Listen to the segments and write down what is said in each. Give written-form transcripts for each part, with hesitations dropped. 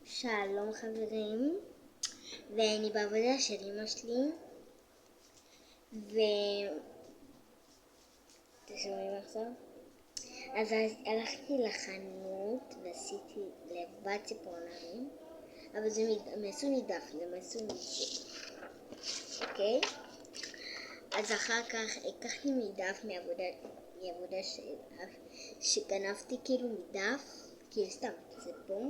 שלום חברים, ואני בעבודה של אמא שלי, אתם שומעים עכשיו? אז הלכתי לחנות ועשיתי לבד ציפורניים, אבל הם עשו מדף, הם עשו מזה, אוקיי? אז אחר כך לקחתי מדף מעבודה שגנבתי כאילו מדף, כאילו סתם, זה פה.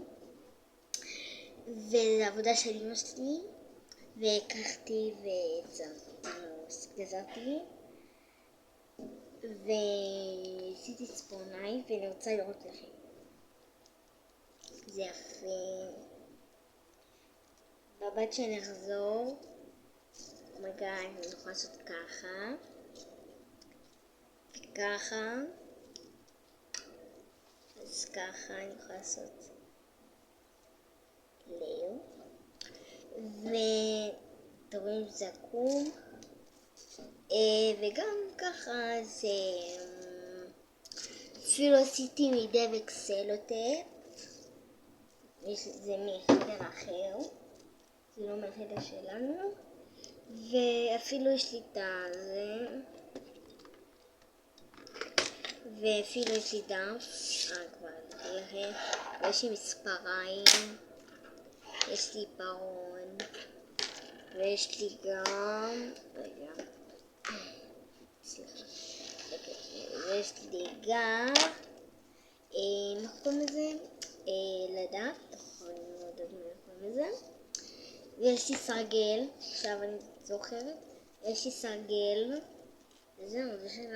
וזה עבודה של אמא שלי, והקחתי וגזרתי ועשיתי ציפורניים, ואני רוצה לראות לכם. זה יפה. בבת שנחזור, אומייגאד, אני יכולה לעשות ככה וככה, אז ככה אני יכולה לעשות לב, ואתם רואים שזה עקום, וגם ככה זה אפילו עשיתי מדבק סלוטייפ, זה מחדר אחר, זה לא מהחדר שלנו, ואפילו יש לי את זה, ואפילו יש לי דף, כבר נתתי לכם, ויש לי מספריים, יש לי פרון, ויש לי גם, ויש לי גם, איך קוראים לזה? לדף, אני לא יודעת מה קוראים לזה, ויש לי סרגל, עכשיו אני זוכרת, יש לי סרגל, וזהו, זה של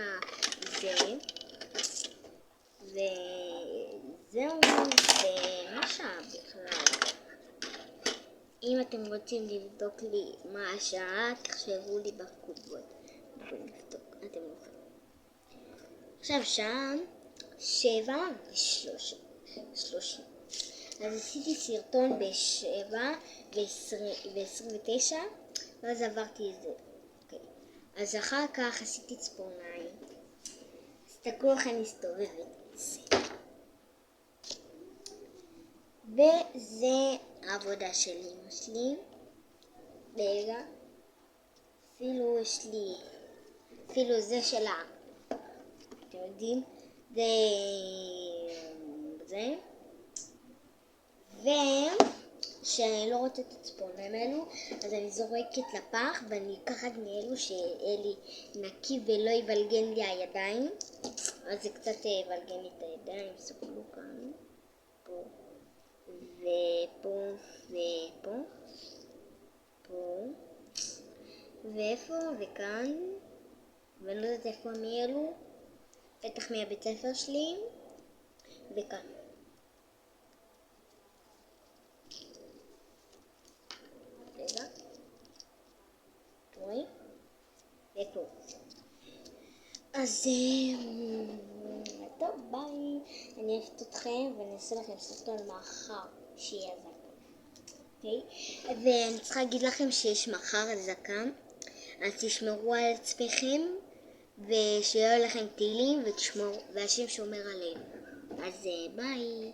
זה, וזהו, ומשהו בכלל. אם אתם רוצים לבדוק לי מה השעה, תחשבו לי בתגובות. אתם יכולים. עכשיו שעה 7:30. אז עשיתי סרטון ב7:29, ואז עברתי את זה. אוקיי. אז אחר כך עשיתי ציפורניים. אז תקלו איך אני מסתובבת. וזה העבודה של אמא שלי. רגע, אפילו יש לי, אפילו זה שלה, אתם יודעים, זה, ושאני לא רוצה את הציפורניים האלו, אז אני זורקת לפח, ואני אקחת מאלו שיהיה לי נקי ולא יבלגן לי הידיים, אז זה קצת יבלגן לי את הידיים, סוכלו כאן, פה. ופה, ופה, פה, ואיפה, וכאן, ואני לא יודעת איפה מי אלו, בטח מהבית ספר שלי, וכאן. רגע, רואים? ופה. אז טוב, ביי. אני אוהבת אתכם, ואני אעשה לכם סרטון מחר שיהיה אזעקה. אוקיי? ואני צריכה להגיד לכם שיש מחר אזעקה, אז תשמרו על עצמכם, ושיהיה לכם טילים, והשם שומר עליהם. אז ביי.